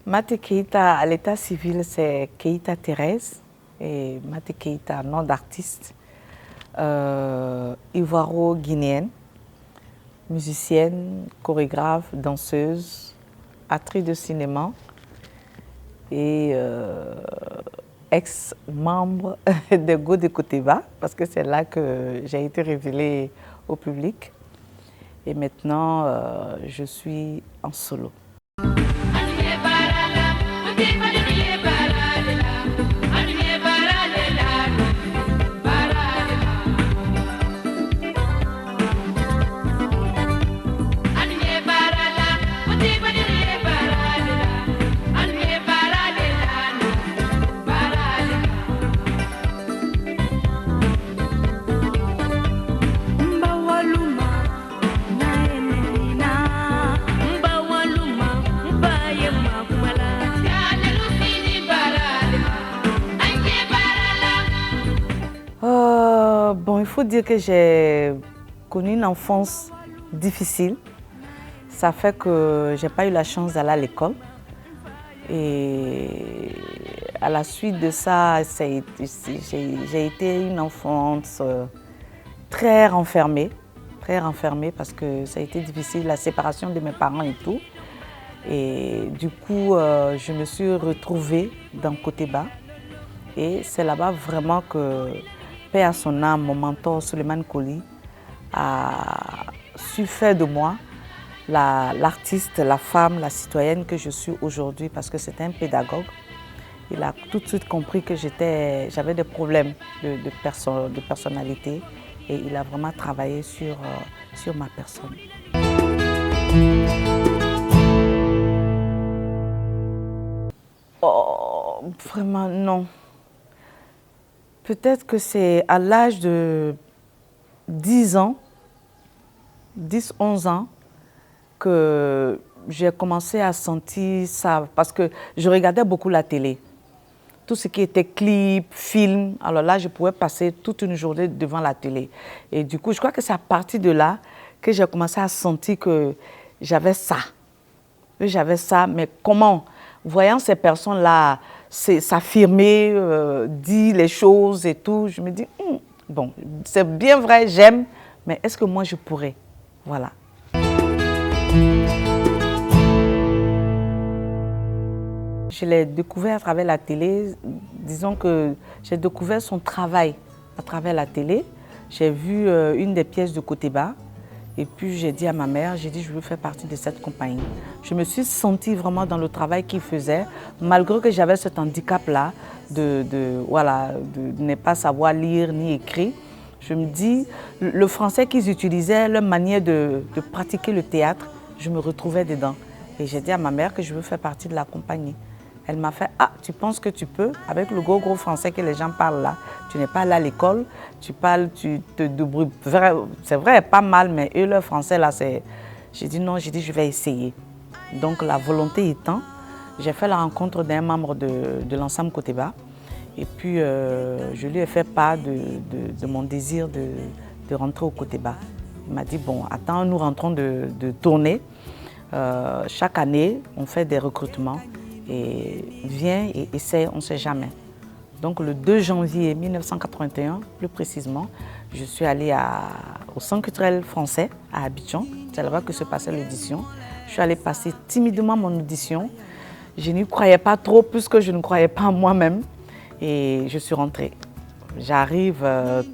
Mate Keïta, à l'état civil, c'est Keïta Thérèse et Mate Keïta, nom d'artiste, ivoiro-guinéenne, musicienne, chorégraphe, danseuse, actrice de cinéma et ex-membre de Go de Koteba, parce que c'est là que j'ai été révélée au public. Et maintenant, je suis en solo. Bon, il faut dire que j'ai connu une enfance difficile. Ça fait que je n'ai pas eu la chance d'aller à l'école. Et à la suite de ça, j'ai été une enfance très renfermée parce que ça a été difficile, la séparation de mes parents et tout. Et du coup, je me suis retrouvée dans Koteba. Et c'est là-bas vraiment que, paix à son âme, mon mentor Suleiman Koli a su faire de moi l'artiste, la femme, la citoyenne que je suis aujourd'hui parce que c'était un pédagogue. Il a tout de suite compris que j'avais des problèmes de personnalité et il a vraiment travaillé sur ma personne. Oh, vraiment non. Peut-être que c'est à l'âge de 10 ans, 10-11 ans, que j'ai commencé à sentir ça, parce que je regardais beaucoup la télé. Tout ce qui était clip, film, alors là, je pouvais passer toute une journée devant la télé. Et du coup, je crois que c'est à partir de là que j'ai commencé à sentir que j'avais ça. Que j'avais ça, mais comment? Voyant ces personnes-là s'affirmer, dire les choses et tout, je me dis, bon, c'est bien vrai, j'aime, mais est-ce que moi je pourrais? Voilà. Je l'ai découvert à travers la télé. Disons que j'ai découvert son travail à travers la télé. J'ai vu une des pièces de Koteba. Et puis j'ai dit à ma mère, j'ai dit je veux faire partie de cette compagnie. Je me suis sentie vraiment dans le travail qu'il faisait, malgré que j'avais cet handicap-là de ne pas savoir lire ni écrire. Je me dis, le français qu'ils utilisaient, leur manière de pratiquer le théâtre, je me retrouvais dedans. Et j'ai dit à ma mère que je veux faire partie de la compagnie. Elle m'a fait, ah, tu penses que tu peux, avec le gros français que les gens parlent là, tu n'es pas allé à l'école, tu te débrouilles, c'est vrai, pas mal, mais eux, leur français là, c'est... J'ai dit non, j'ai dit je vais essayer. Donc la volonté étant, j'ai fait la rencontre d'un membre de l'ensemble Koteba, et puis je lui ai fait part de mon désir de rentrer au Koteba. Il m'a dit, bon, attends, nous rentrons de tournée, chaque année, on fait des recrutements, et viens et essaie, on ne sait jamais. Donc le 2 janvier 1981, plus précisément, je suis allée au Centre culturel français à Abidjan. C'est là-bas que se passait l'audition. Je suis allée passer timidement mon audition. Je n'y croyais pas trop puisque je ne croyais pas en moi-même. Et je suis rentrée. J'arrive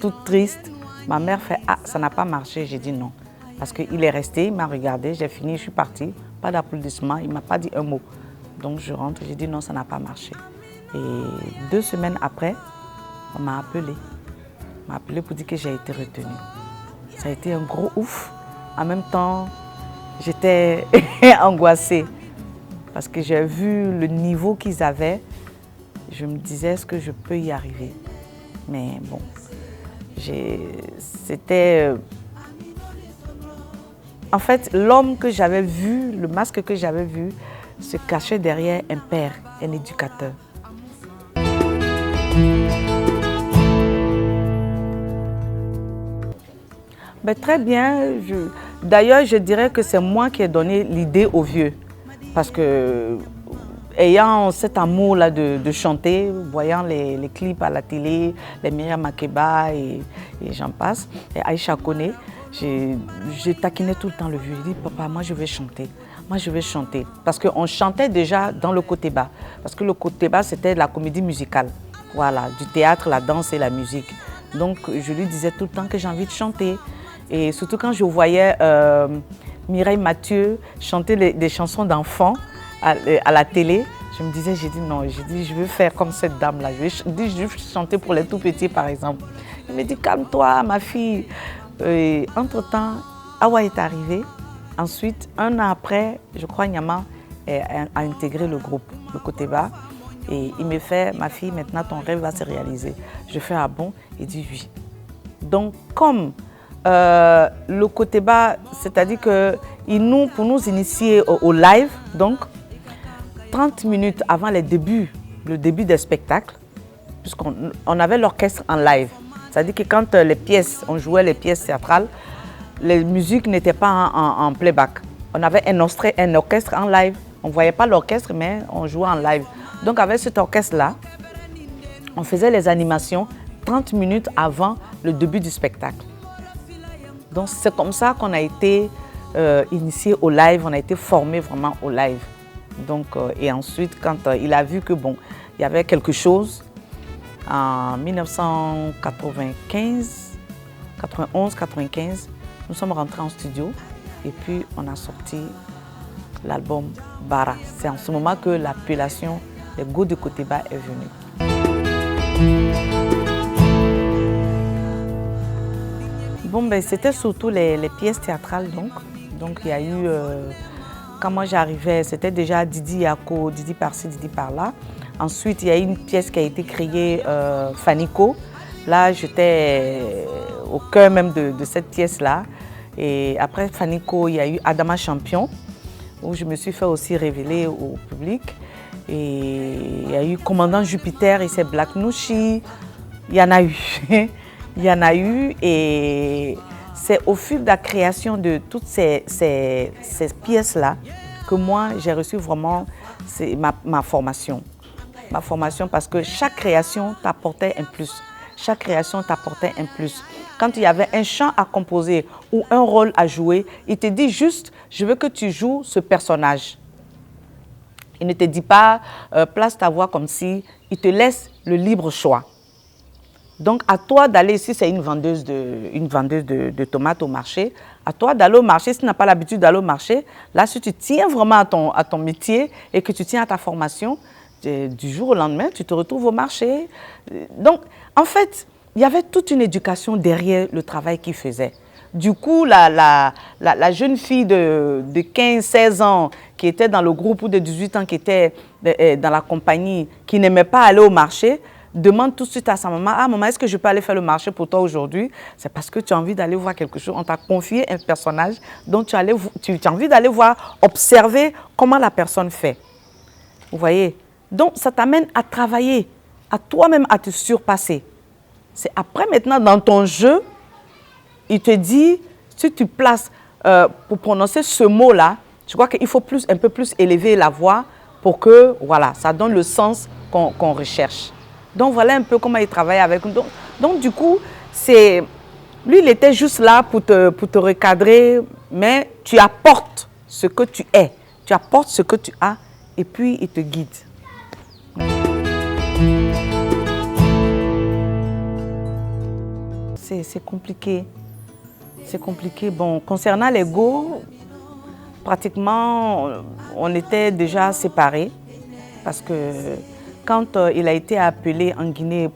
toute triste. Ma mère fait « Ah, ça n'a pas marché ». J'ai dit non. Parce qu'il est resté, il m'a regardé, j'ai fini, je suis partie. Pas d'applaudissements, il ne m'a pas dit un mot. Donc je rentre, j'ai dit non, ça n'a pas marché. Et 2 semaines après, on m'a appelé. On m'a appelé pour dire que j'ai été retenue. Ça a été un gros ouf. En même temps, j'étais angoissée. Parce que j'ai vu le niveau qu'ils avaient. Je me disais, est-ce que je peux y arriver? Mais bon, c'était... En fait, l'homme que j'avais vu, le masque que j'avais vu, se cachait derrière un père, un éducateur. Ben, très bien. D'ailleurs, je dirais que c'est moi qui ai donné l'idée aux vieux. Parce que ayant cet amour-là de chanter, voyant les clips à la télé, les Myriam Makeba et j'en passe, et Aïcha Koné, je taquinais tout le temps le vieux. Je dis, papa, moi je vais chanter. Moi je vais chanter. Parce qu'on chantait déjà dans le côté bas. Parce que le côté bas, c'était la comédie musicale. Voilà, du théâtre, la danse et la musique. Donc je lui disais tout le temps que j'ai envie de chanter. Et surtout quand je voyais Mireille Mathieu chanter des chansons d'enfants à la télé, je me disais, j'ai dit non, je veux faire comme cette dame-là. Je veux chanter pour les tout petits, par exemple. Il me dit, calme-toi, ma fille. Entre-temps, Awa est arrivé. Ensuite, un an après, je crois Nyama a intégré le groupe, le côté bas. Et il me fait, ma fille, maintenant ton rêve va se réaliser. Je fais, ah bon? Il dit oui. Donc, comme le côté bas, c'est-à-dire que pour nous initier au live, donc 30 minutes avant le début des spectacles, puisqu'on avait l'orchestre en live. C'est-à-dire que quand on jouait les pièces théâtrales, les musiques n'étaient pas en playback. On avait un orchestre en live. On ne voyait pas l'orchestre, mais on jouait en live. Donc avec cet orchestre-là, on faisait les animations 30 minutes avant le début du spectacle. Donc c'est comme ça qu'on a été initié au live, on a été formé vraiment au live. Donc, et ensuite, quand il a vu que bon, il y avait quelque chose, en 1991-95, nous sommes rentrés en studio et puis on a sorti l'album Bara. C'est en ce moment que l'appellation Les Go de Côté Bas est venue. Bon, ben, c'était surtout les pièces théâtrales donc. Donc il y a eu, quand moi j'arrivais, c'était déjà Didi Yako, Didi par-ci, Didi par-là. Ensuite, il y a eu une pièce qui a été créée, Fanico. Là, j'étais au cœur même de cette pièce-là. Et après Fanico, il y a eu Adama Champion, où je me suis fait aussi révéler au public. Et il y a eu Commandant Jupiter et c'est Black Nouchi. Il y en a eu. Il y en a eu. Et c'est au fil de la création de toutes ces pièces-là que moi, j'ai reçu vraiment ma formation. Ma formation parce que chaque création t'apportait un plus. Chaque création t'apportait un plus. Quand il y avait un chant à composer ou un rôle à jouer, il te dit juste, je veux que tu joues ce personnage. Il ne te dit pas, place ta voix comme si, il te laisse le libre choix. Donc à toi d'aller, si c'est une vendeuse de tomates au marché, à toi d'aller au marché, si tu n'as pas l'habitude d'aller au marché, là si tu tiens vraiment à ton métier et que tu tiens à ta formation, du jour au lendemain, tu te retrouves au marché. Donc, en fait, il y avait toute une éducation derrière le travail qu'il faisait. Du coup, la jeune fille de 15-16 ans qui était dans le groupe ou de 18 ans qui était dans la compagnie, qui n'aimait pas aller au marché, demande tout de suite à sa maman, « Ah, maman, est-ce que je peux aller faire le marché pour toi aujourd'hui ?» C'est parce que tu as envie d'aller voir quelque chose. On t'a confié un personnage, donc tu as envie d'aller voir, observer comment la personne fait. Vous voyez? Donc, ça t'amène à travailler, à toi-même à te surpasser. C'est après, maintenant, dans ton jeu, il te dit, si tu places pour prononcer ce mot-là, je crois qu'il faut un peu plus élever la voix pour que, voilà, ça donne le sens qu'on recherche. Donc, voilà un peu comment il travaille avec nous. Donc du coup, lui, il était juste là pour te recadrer, mais tu apportes ce que tu es, tu apportes ce que tu as, et puis il te guide. C'est compliqué. C'est compliqué. Bon, concernant les Go, pratiquement, on était déjà séparés. Parce que quand il a été appelé en Guinée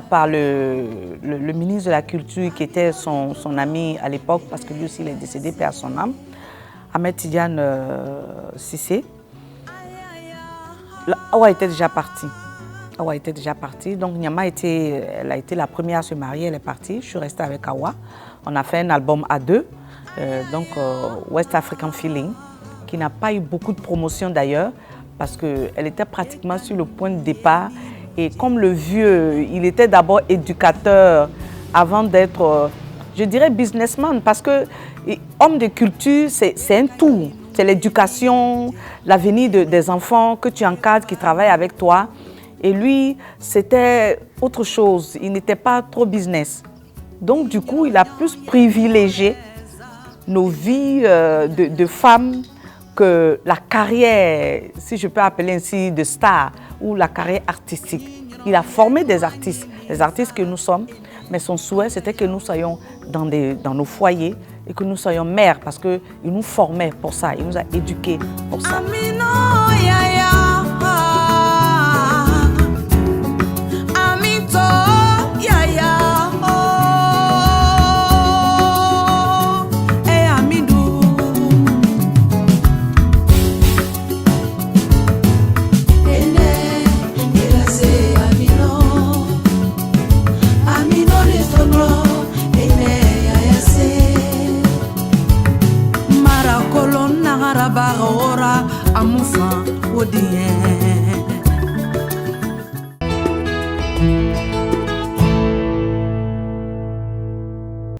par le ministre de la Culture, qui était son ami à l'époque, parce que lui aussi il est décédé, paix à son âme, Ahmed Tidiane Cissé, Awa était déjà partie. Awa était déjà partie, donc Nyama elle a été la première à se marier, elle est partie. Je suis restée avec Awa. On a fait un album à deux, West African Feeling, qui n'a pas eu beaucoup de promotion d'ailleurs, parce qu'elle était pratiquement sur le point de départ. Et comme le vieux, il était d'abord éducateur avant d'être, je dirais, businessman, parce que homme de culture, c'est un tout. c'est l'éducation, l'avenir des enfants que tu encadres, qui travaillent avec toi. Et lui, c'était autre chose. Il n'était pas trop business. Donc, du coup, il a plus privilégié nos vies de femmes que la carrière, si je peux appeler ainsi, de star ou la carrière artistique. Il a formé des artistes que nous sommes, mais son souhait, c'était que nous soyons dans nos foyers et que nous soyons mères parce qu'il nous formait pour ça, il nous a éduqués pour ça.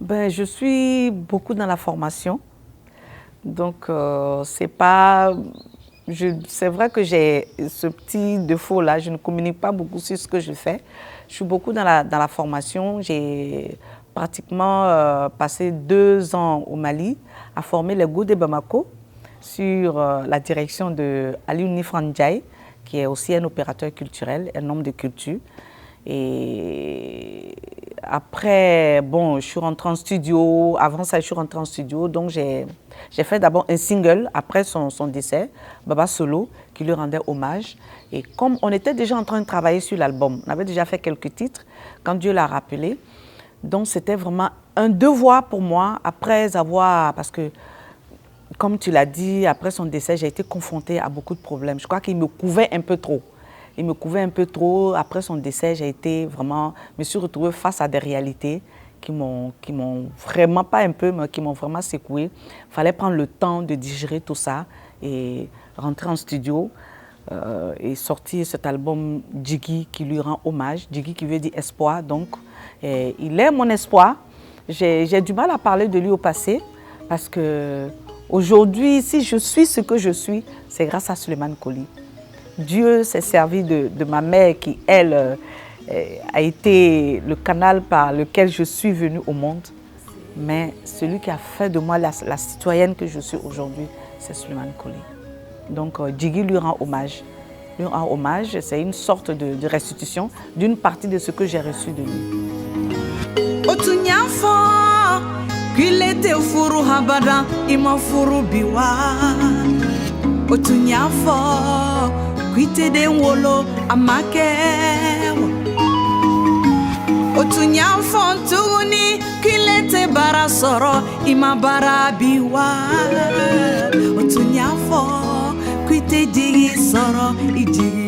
Ben, je suis beaucoup dans la formation, donc c'est vrai que j'ai ce petit défaut-là, je ne communique pas beaucoup sur ce que je fais. Je suis beaucoup dans la formation, j'ai pratiquement passé 2 ans au Mali à former les Go de Bamako sur la direction de Aliou Nifrandjaï, qui est aussi un opérateur culturel, un homme de culture. Et après, bon, je suis rentrée en studio. Avant ça, je suis rentrée en studio. Donc, j'ai fait d'abord un single après son décès, Baba Solo, qui lui rendait hommage. Et comme on était déjà en train de travailler sur l'album, on avait déjà fait quelques titres quand Dieu l'a rappelé. Donc, c'était vraiment un devoir pour moi après avoir... Parce que, comme tu l'as dit, après son décès, j'ai été confrontée à beaucoup de problèmes. Je crois qu'il me couvait un peu trop. Il me couvait un peu trop. Après son décès, me suis retrouvée face à des réalités qui m'ont vraiment, pas un peu, mais qui m'ont vraiment secouée. Il fallait prendre le temps de digérer tout ça et rentrer en studio et sortir cet album Djigui qui lui rend hommage. Djigui qui veut dire espoir. Donc, il est mon espoir. J'ai du mal à parler de lui au passé parce que aujourd'hui, si je suis ce que je suis, c'est grâce à Souleymane Coly. Dieu s'est servi de ma mère qui, elle, a été le canal par lequel je suis venue au monde. Mais celui qui a fait de moi la citoyenne que je suis aujourd'hui, c'est Souleymane Coly. Donc, Djigui lui rend hommage. Lui rend hommage, c'est une sorte de restitution d'une partie de ce que j'ai reçu de lui. Kwite de wolo amake Otunya fontuni kilete bara soro ima bara biwa Otunya fo kwite digi soro idigi